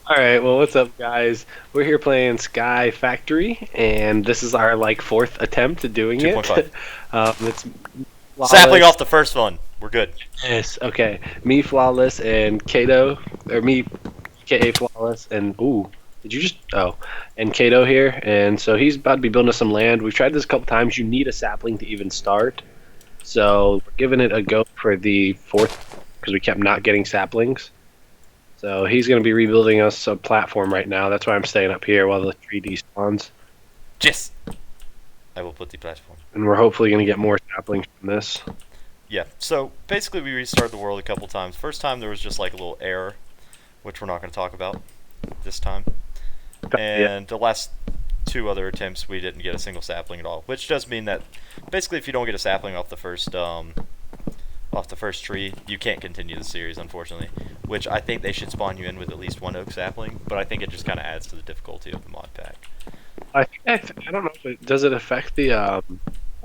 All right, well, what's up, guys? We're here playing Sky Factory, and this is our like fourth attempt at doing it. 2.5. It's Sapling flawless. off the first one. We're good. Yes, okay. Me flawless and Kato, or me, aka flawless, and ooh, did you just? Oh, and Kato here, and so he's about to be building us some land. We've tried this a couple times. You need a sapling to even start, so we're giving it a go for the fourth because we kept not getting saplings. So he's going to be rebuilding us a platform right now. That's why I'm staying up here while the tree despawns. Yes. I will put the platform. And we're hopefully going to get more saplings from this. Yeah. So basically, we restarted the world a couple times. First time there was just like a little error, which we're not going to talk about this time. Yeah. And the last two other attempts, we didn't get a single sapling at all, which does mean that basically, if you don't get a sapling off the first tree, you can't continue the series, unfortunately. Which I think they should spawn you in with at least one oak sapling, but I think it just kind of adds to the difficulty of the mod pack. I don't know if does it affect the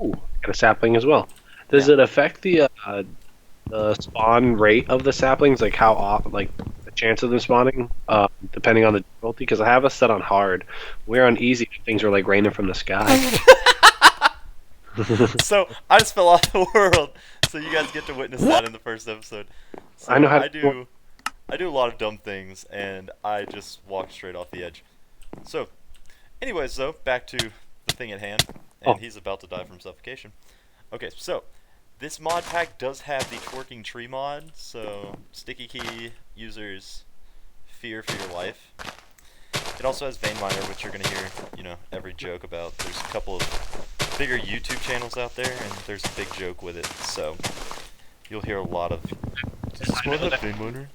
ooh, got a sapling as well. Does Yeah. it affect the spawn rate of the saplings, like how often, like the chance of them spawning, depending on the difficulty? Because I have us set on hard. We're on easy. Things are like raining from the sky. So I just fell off the world. So you guys get to witness that in the first episode. I know So how I to. do I do a lot of dumb things and I just walked straight off the edge. So anyways though, back to the thing at hand. Oh, And he's about to die from suffocation. Okay, so this mod pack does have the twerking tree mod, so sticky key users fear for your life. It also has vein miner, which you're gonna hear, every joke about. There's a couple of bigger YouTube channels out there, and there's a big joke with it. So you'll hear a lot of "Does this mod have vein miner?"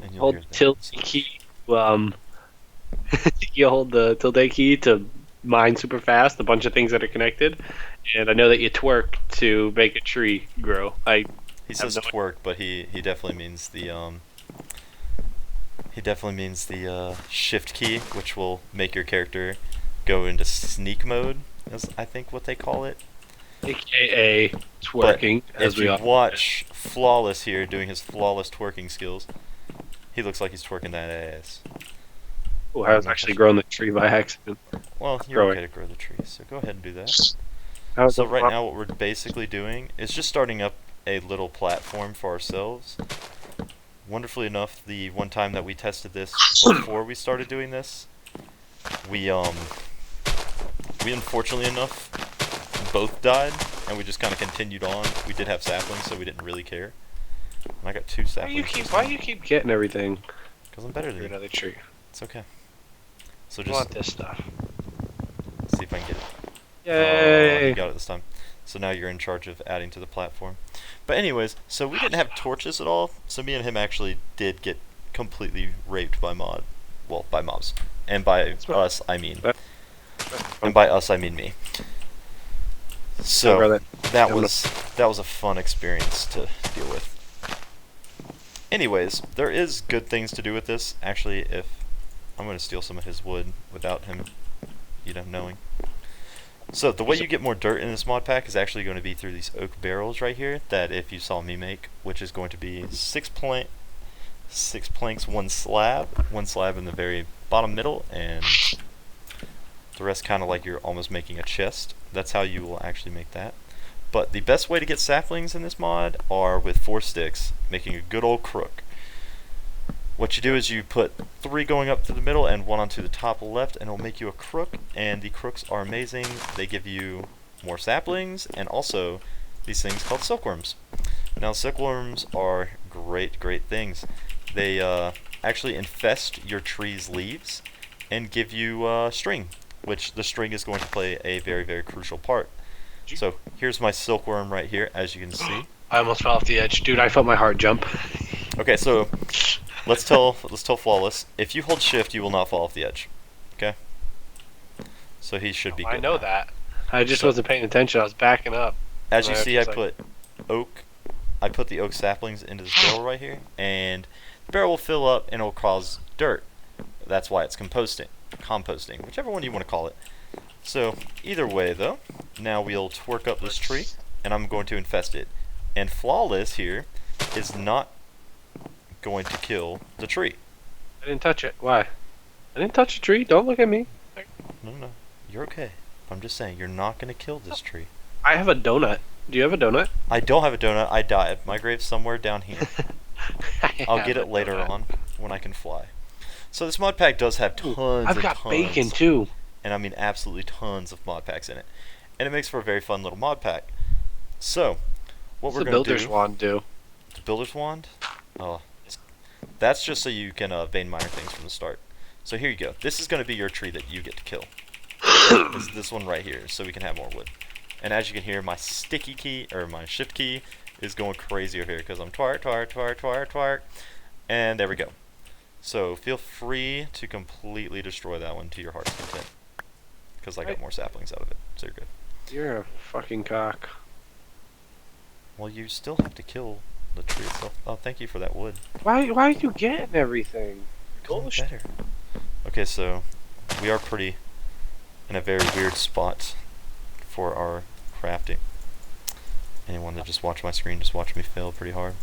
And you'll hold hear that. tilt key. You hold the tilde key to mine super fast a bunch of things that are connected, and I know that you twerk to make a tree grow. I He have says no. twerk, but he definitely means the shift key, which will make your character go into sneak mode, is I think what they call it. AKA But twerking, as if we you all. watch Flawless here doing his flawless twerking skills, he looks like he's twerking that ass. Oh, I was actually growing the tree by accident. Well, you're Growing. okay to grow the tree, so go ahead and do that. How is So that right wrong? now what we're basically doing is just starting up a little platform for ourselves. Wonderfully enough, the one time that we tested this before we started doing this, we unfortunately enough both died, and we just kind of continued on. We did have saplings, so we didn't really care. And I got two saplings. Why you keep getting everything? Because I'm better than For you. another tree. It's okay. So I want just this stuff. see if I can get it. Oh, you Yay! got it this time. So now you're in charge of adding to the platform. But anyways, so we didn't have torches at all. So me and him actually did get completely raped by by mobs. And by us, I mean. And by us, I mean me. So that was a fun experience to deal with. Anyways, there is good things to do with this. Actually, if I'm going to steal some of his wood without him, knowing. So the way you get more dirt in this mod pack is actually going to be through these oak barrels right here that if you saw me make, which is going to be six planks, one slab in the very bottom middle, and the rest kind of like you're almost making a chest. That's how you will actually make that. But the best way to get saplings in this mod are with 4 sticks, making a good old crook. What you do is you put 3 going up to the middle and 1 onto the top left, and it'll make you a crook, and the crooks are amazing. They give you more saplings, and also these things called silkworms. Now silkworms are great things. They actually infest your tree's leaves and give you string, which the string is going to play a very crucial part. So here's my silkworm right here, as you can see. I almost fell off the edge, dude. I felt my heart jump. Okay, so let's tell Flawless. If you hold shift, you will not fall off the edge. Okay. So he should be good. I know now. that. I just wasn't paying attention. I was backing up. As you see, I put the oak saplings into this barrel right here, and the barrel will fill up and it'll cause dirt. That's why it's composting, whichever one you want to call it. So either way though, now we'll twerk up this tree, and I'm going to infest it. And Flawless here is not going to kill the tree. I didn't touch it. Why? I didn't touch the tree. Don't look at me. No, no, you're okay. I'm just saying, you're not gonna kill this tree. I have a donut. Do you have a donut? I don't have a donut. I died. My grave's somewhere down here. I I'll have get a it later donut. on when I can fly. So this mod pack does have Ooh, tons I've and got bacon tons, too. and I mean absolutely tons of mod packs in it, and it makes for a very fun little mod pack. So, what What's we're the gonna builder's do? wand do? The builder's wand. Oh, that's just so you can vein miner things from the start. So here you go. This is gonna be your tree that you get to kill. Is this one right here, so we can have more wood. And as you can hear, my sticky key, or my shift key, is going crazy over here because I'm twark, twark, twark, twark, twark. And there we go. So feel free to completely destroy that one to your heart's content. Because I got more saplings out of it, so you're good. You're a fucking cock. Well, you still have to kill the tree itself. Oh, thank you for that wood. Why are you getting everything? Because I'm better. Okay, so we are pretty in a very weird spot for our crafting. Anyone that just watched my screen just watched me fail pretty hard.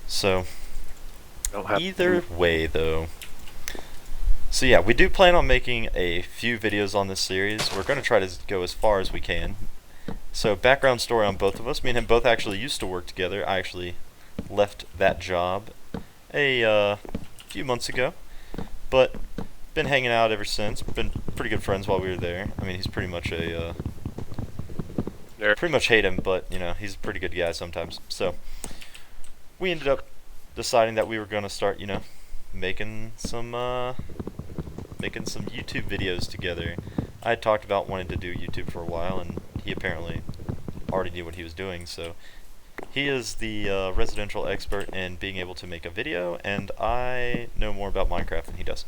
So either way though, so yeah, we do plan on making a few videos on this series. We're going to try to go as far as we can. So background story on both of us. Me and him both actually used to work together. I actually left that job a few months ago, but been hanging out ever since. Been pretty good friends while we were there. I mean, he's pretty much a pretty much hate him, but you know, he's a pretty good guy sometimes. So we ended up deciding that we were going to start, you know, making some YouTube videos together. I had talked about wanting to do YouTube for a while, and he apparently already knew what he was doing. So he is the residential expert in being able to make a video, and I know more about Minecraft than he does.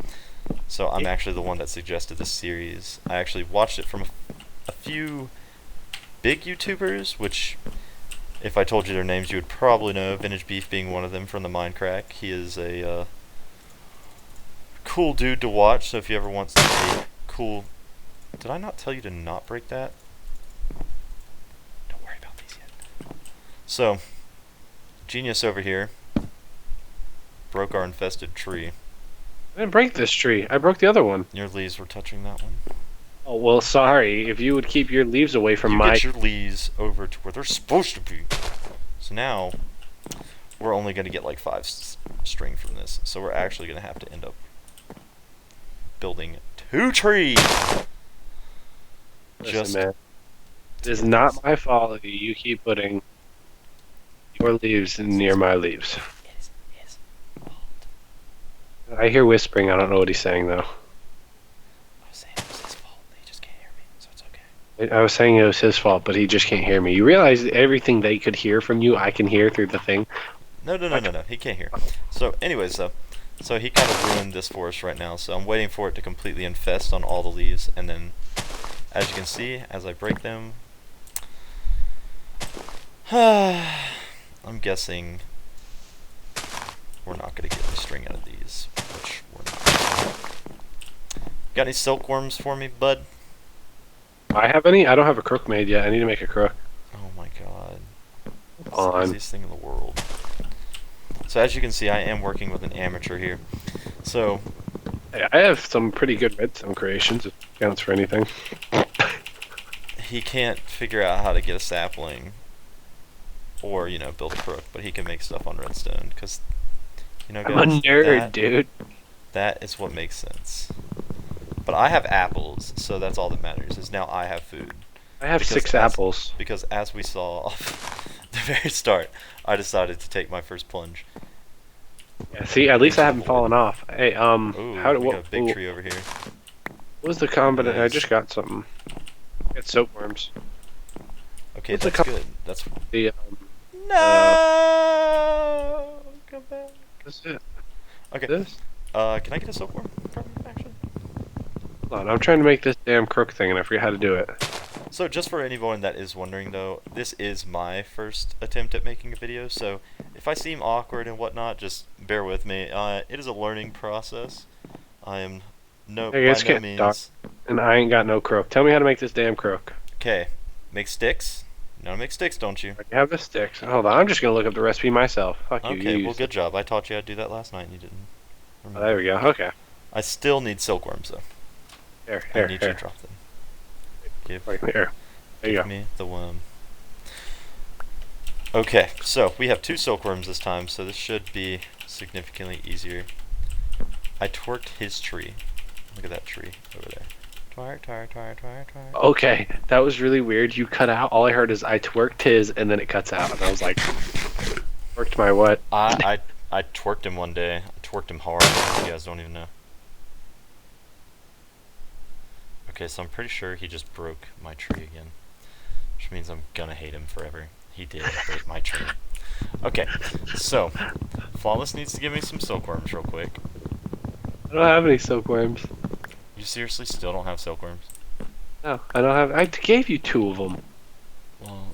So I'm actually the one that suggested this series. I actually watched it from a few big YouTubers, which if I told you their names you would probably know, Vintage Beef being one of them from the Minecraft. He is a cool dude to watch, so if you ever want a cool... Did I not tell you to not break that? Don't worry about these yet. So, Genius over here broke our infested tree. I didn't break this tree. I broke the other one. Your leaves were touching that one. Oh, well, sorry. If you would keep your leaves away from my... Get your leaves over to where they're supposed to be. So now, we're only going to get like 5 string from this. So we're actually going to have to end up building 2 trees. Listen, man. It is not my fault that you keep putting your leaves near my leaves. It is his fault. I hear whispering. I don't know what he's saying, though. I was saying it was his fault. He just can't hear me, so it's okay. I was saying it was his fault, but he just can't hear me. You realize everything they could hear from you, I can hear through the thing? No. He can't hear. So, anyways, though. So he kind of ruined this forest right now, so I'm waiting for it to completely infest on all the leaves, and then, as you can see, as I break them, I'm guessing we're not going to get any string out of these, which we're not. Got any silkworms for me, bud? I have any? I don't have a crook made yet. I need to make a crook. Oh my god. It's On. the easiest thing in the world. So as you can see, I am working with an amateur here. So I have some pretty good redstone creations, if it counts for anything. he can't figure out how to get a sapling or, you know, build a crook, but he can make stuff on redstone, because, you know, guys, I'm a nerd, dude. That is what makes sense. But I have apples, so that's all that matters, is now I have food. I have 6 apples. Because as we saw off the very start, I decided to take my first plunge. Yeah, see, at least I haven't fallen off. Hey, Ooh, how do we what? got a big tree over here. What was the combination? I Nice. just got something. I got soapworms. Okay, What's the that's good. That's The no. Come back. That's it. Okay. This. Can I get a silkworm from him, actually? Hold on, I'm trying to make this damn crook thing, and I forget how to do it. So just for anyone that is wondering though, this is my first attempt at making a video, so if I seem awkward and whatnot, just bear with me. It is a learning process. I am Hey, it's by no getting dark. means... And I ain't got no crook. Tell me how to make this damn crook. Okay, make sticks. You know how to make sticks, don't you? I have the sticks. Hold on, I'm just gonna look up the recipe myself. Fuck you. Okay, you well use good job. I taught you how to do that last night and you didn't Oh, there we go. Okay. I still need silkworms though. Here, I here, need you here. to drop them. Give, Right here. There you give go. me the worm. Okay, so we have 2 silkworms this time, so this should be significantly easier. I twerked his tree. Look at that tree over there. Twerk, twerk, twerk, twerk, twerk. Okay, that was really weird. You cut out. All I heard is I twerked his, and then it cuts out, and I was like, twerked my what? I twerked him one day. I twerked him hard. You guys don't even know. Okay, so I'm pretty sure he just broke my tree again, which means I'm gonna hate him forever. He did break my tree. Okay, so Flawless needs to give me some silkworms real quick. I don't have any silkworms. You seriously still don't have silkworms? No, I don't have. I gave you 2 of them. Well.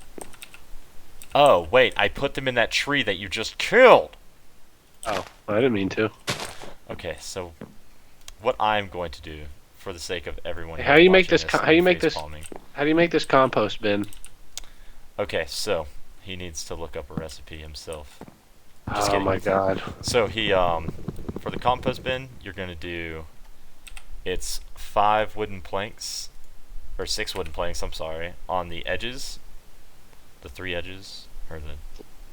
Oh, wait, I put them in that tree that you just killed! Oh, I didn't mean to. Okay, so what I'm going to do, for the sake of everyone How do you make watching this? How do you make this? facepalming- How do you make this compost bin? Okay, so he needs to look up a recipe himself. Just Oh kidding. my god. So he, for the compost bin, you're gonna do, it's 5 wooden planks, or 6 wooden planks, I'm sorry, on the edges, the 3 edges, or the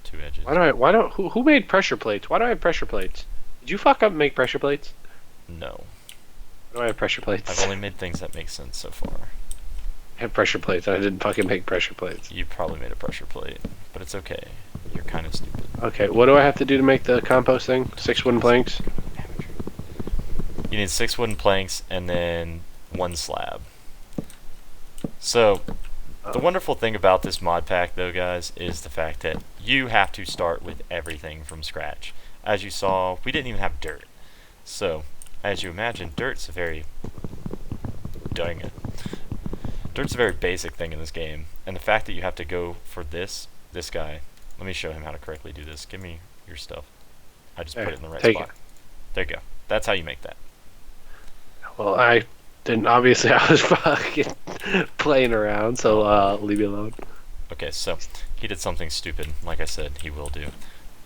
2 edges. Who made pressure plates? Why do I have pressure plates? Did you fuck up and make pressure plates? No. Why do I have pressure plates? I've only made things that make sense so far. I have pressure plates. I didn't fucking make pressure plates. You probably made a pressure plate, but it's okay. You're kind of stupid. Okay, what do I have to do to make the compost thing? 6 wooden planks? You need 6 wooden planks and then 1 slab. So, the wonderful thing about this mod pack, though, guys, is the fact that you have to start with everything from scratch. As you saw, we didn't even have dirt. So, as you imagine, dirt's a very... Dang it. Dirt's a very basic thing in this game. And the fact that you have to go for this guy... Let me show him how to correctly do this. Give me your stuff. I just put it in the right spot. There you go. That's how you make that. Well, I didn't. Obviously, I was fucking playing around, so leave me alone. Okay, so he did something stupid. Like I said, he will do.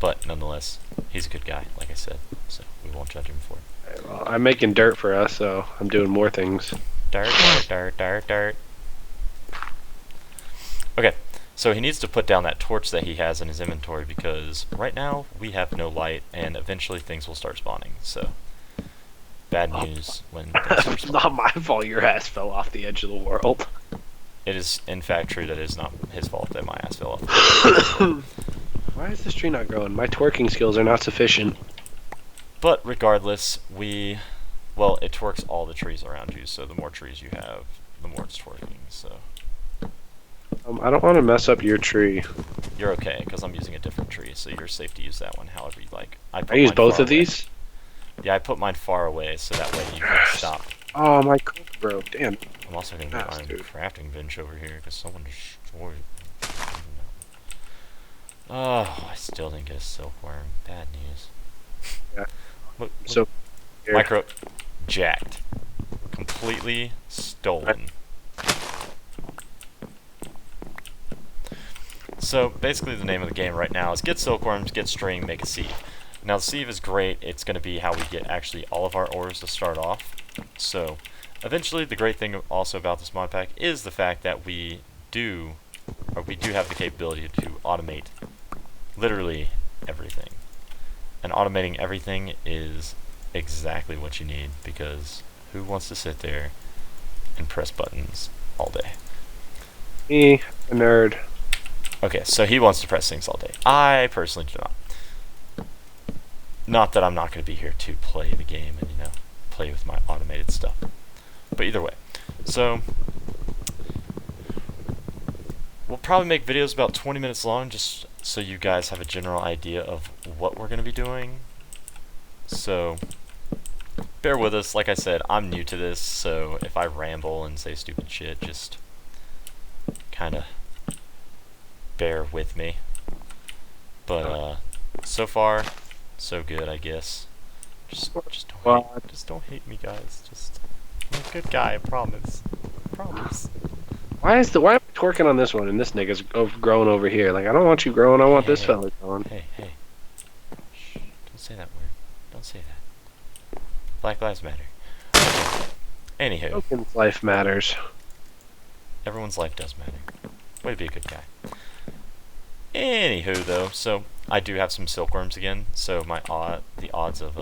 But nonetheless, he's a good guy, like I said. So we won't judge him for it. Right, well, I'm making dirt for us, so I'm doing more things. Dirt, dirt, dirt, dirt, dirt. Okay, so he needs to put down that torch that he has in his inventory because right now we have no light and eventually things will start spawning. So, bad news when things start It's spawning. not my fault your ass fell off the edge of the world. It is, in fact, true that it is not his fault that my ass fell off. Why is this tree not growing? My twerking skills are not sufficient. But regardless, well, it twerks all the trees around you, so the more trees you have, the more it's twerking, so... I don't want to mess up your tree. You're okay, because I'm using a different tree, so you're safe to use that one however you like. I use both of these? Yeah, I put mine far away, so that way you can stop. Oh, my cook broke. Damn. I'm also going to get my crafting bench over here, because someone destroyed it. Oh, I still didn't get a silkworm. Bad news. Yeah. Look, So, here. micro... jacked. Completely stolen. So, basically the name of the game right now is get silkworms, get string, make a sieve. Now, the sieve is great. It's going to be how we get actually all of our ores to start off. So, eventually, the great thing also about this mod pack is the fact that we do have the capability to automate literally everything. And automating everything is exactly what you need, because who wants to sit there and press buttons all day? Me, a nerd. Okay, so he wants to press things all day. I personally do not. Not that I'm not going to be here to play the game and, you know, play with my automated stuff. But either way. So, we'll probably make videos about 20 minutes long just so you guys have a general idea of what we're going to be doing. So, bear with us. Like I said, I'm new to this, so if I ramble and say stupid shit, just kind of bear with me. But so far, so good, I guess. Just don't hate me, guys. I'm a good guy, I promise. I promise. Why am I twerking on this one and this nigga's growing over here? Like, I don't want you growing. I want this fella growing. Hey. Shh, don't say that word. Don't say that. Black Lives Matter. Okay. Anywho, Token's life matters. everyone's life does matter. Way to be a good guy. Anywho, though, so I do have some silkworms again. So the odds of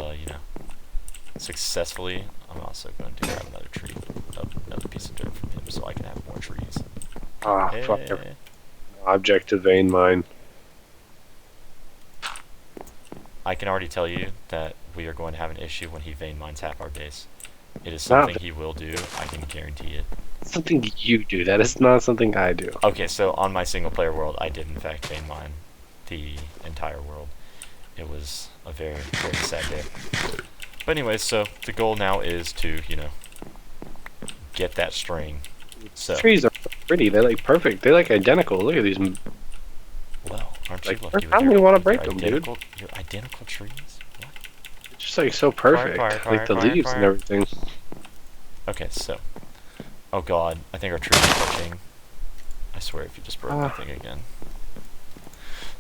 successfully. I'm also going to grab another tree, another piece of dirt from him, so I can have more trees. Ah, fuck. Eh. Object to vein mine. I can already tell you that we are going to have an issue when he vein mines half our base. It is something he will do. I can guarantee it. Something you do. That is not something I do. Okay, so on my single player world, I did in fact vein mine the entire world. It was a very, very sad day. But anyways, so the goal now is to, get that string. So Trees are pretty. They're like perfect. They're like identical. Look at these. well, aren't you Like, lucky? how do you want to break them, dude? Your identical trees? What? It's just like so perfect. Like the leaves and everything. Okay, so. Oh god, I think our trees are touching. I swear if you just broke the thing again.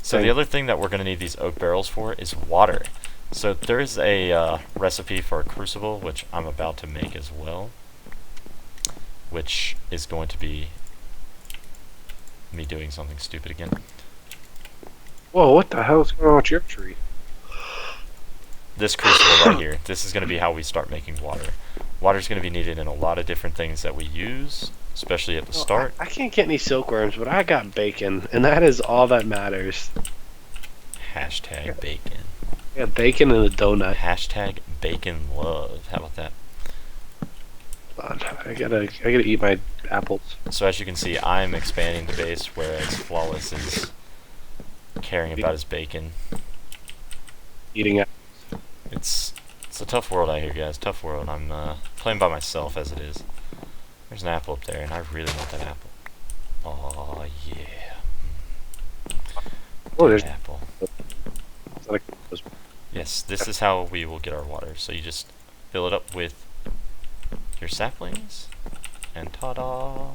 So the other thing that we're going to need these oak barrels for is water. So there is a recipe for a crucible, which I'm about to make as well. Which is going to be me doing something stupid again. Whoa, what the hell is going on with your tree? This crucible right here, this is going to be how we start making water. Water is going to be needed in a lot of different things that we use, especially at the start. I can't get any silkworms, but I got bacon, and that is all that matters. Hashtag bacon. I got bacon and a donut. Hashtag bacon love. How about that? Hold on, I gotta eat my apples. So as you can see, I'm expanding the base, whereas Flawless is caring about his bacon. Eating apples. It's a tough world out here, guys. Tough world. I'm playing by myself as it is. There's an apple up there, and I really want that apple. Oh yeah. Oh, there's an apple. It's not a- Yes, this is how we will get our water. So you just fill it up with your saplings, and ta-da!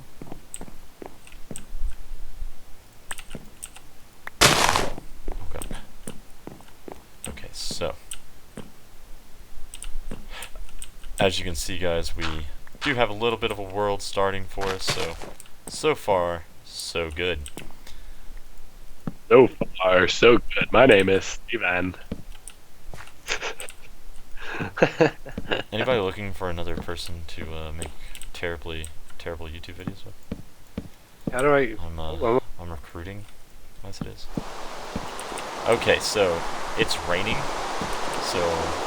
Oh god. Okay, so as you can see, guys, we do have a little bit of a world starting for us, so far, so good. So far, so good. My name is Steven. Anybody looking for another person to make terrible YouTube videos with? How do I? I'm recruiting, as it is. Okay, so it's raining, so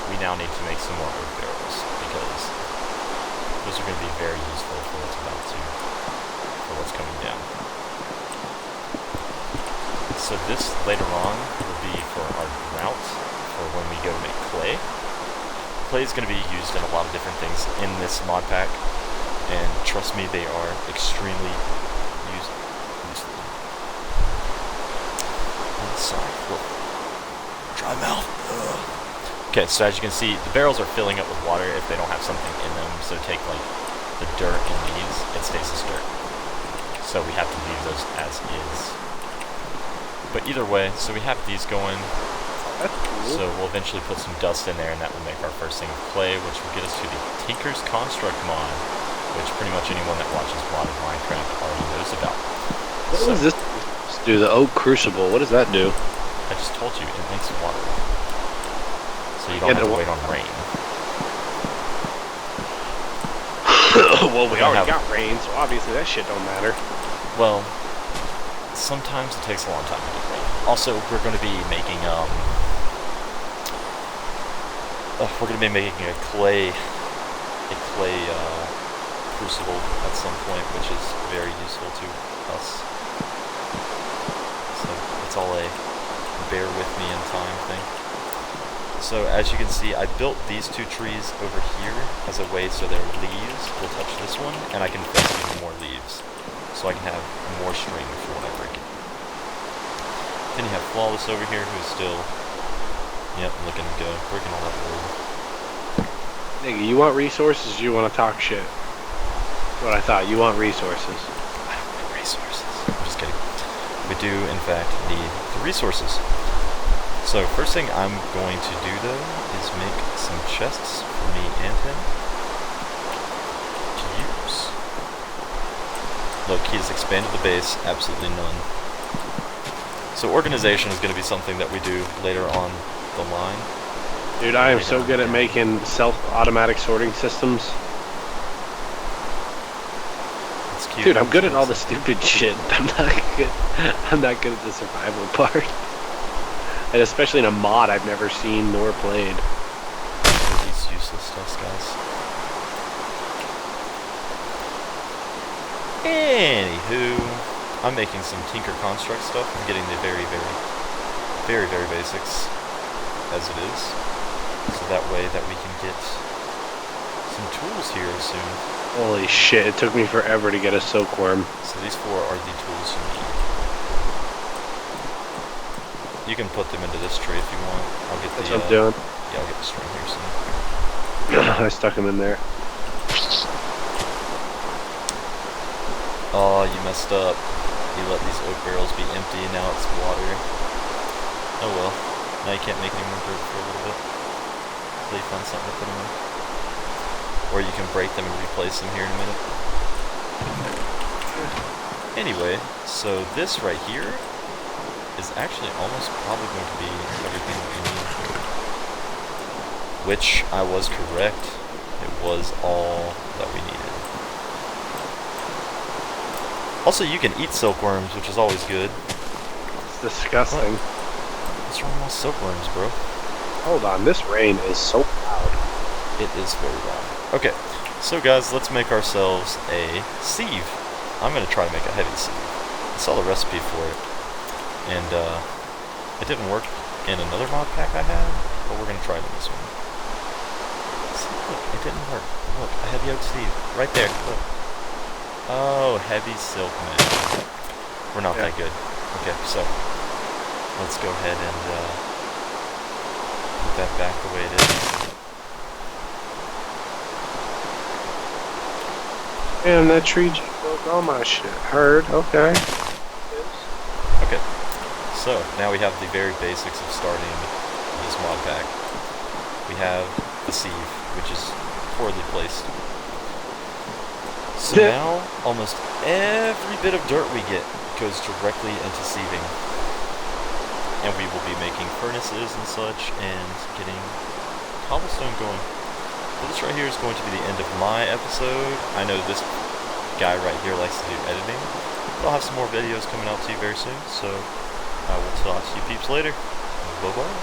we now need to make some more oak barrels because those are going to be very useful for what's coming down. So this later on will be for our grout for when we go to make clay. Clay is going to be used in a lot of different things in this mod pack, and trust me, they are extremely useful. I'm sorry. Dry mouth. Ugh. Okay, so as you can see, the barrels are filling up with water if they don't have something in them. So take like the dirt and leaves, it stays as dirt. So we have to leave those as is. But either way, so we have these going. That's cool. So we'll eventually put some dust in there, and that will make our first thing of clay, which will get us to the Tinker's Construct mod, which pretty much anyone that watches modded Minecraft already knows about. What does this do? The oak crucible. What does that do? I just told you, it makes water. So you don't have to wait on rain. Well, we already got rain, so obviously that shit don't matter. Well, sometimes it takes a long time to get rain. Also, we're going to be making a clay crucible at some point, which is very useful to us. So it's all a bear with me in time thing. So as you can see, I built these two trees over here as a way so their leaves will touch this one, and I can fence even more leaves, so I can have more string for when I break it. Then you have Flawless over here, who's still, looking to go, breaking all that wood. Nigga, you want resources? Or you want to talk shit? That's what I thought. You want resources? I don't need resources. I'm just kidding. We do, in fact, need the resources. So first thing I'm going to do though is make some chests for me and he has expanded the base, absolutely none. So organization is going to be something that we do later on the line. Dude, I am so good at making self-automatic sorting systems. It's cute. Dude, I'm good at all the stupid shit. I'm not good at the survival part. And especially in a mod I've never seen nor played. These useless dust guys. Anywho, I'm making some Tinker Construct stuff. I'm getting the very basics as it is. So that way that we can get some tools here soon. Holy shit, it took me forever to get a silkworm. So these 4 are the tools you need. You can put them into this tray if you want. I'll get That's what I'm doing. Yeah, I'll get the string here soon. I stuck him in there. Oh, you messed up. You let these oak barrels be empty and now it's water. Oh well. Now you can't make any more dirt for a little bit. Until you find something to put them in. Or you can break them and replace them here in a minute. Anyway, so this right here is actually almost probably going to be everything that we need. Which I was correct. It was all that we needed. Also, you can eat silkworms, which is always good. It's disgusting. What's wrong with silkworms, bro? Hold on, this rain is so loud. It is very loud. Okay, so guys, let's make ourselves a sieve. I'm going to try to make a heavy sieve. I saw the recipe for it, and it didn't work in another mod pack I had, but we're going to try it in this one. See, look, it didn't work. Look, a heavy oak sieve. Right there, look. Oh, heavy silk, man. We're not that good. Okay, so let's go ahead and put that back the way it is. Damn, that tree just broke all my shit. Heard, okay. Okay, so now we have the very basics of starting this mod pack. We have the sieve, which is poorly placed. So now, almost every bit of dirt we get goes directly into sieving. And we will be making furnaces and such, and getting cobblestone going. So this right here is going to be the end of my episode. I know this guy right here likes to do editing. But I'll have some more videos coming out to you very soon, so I will talk to you peeps later. Bye-bye.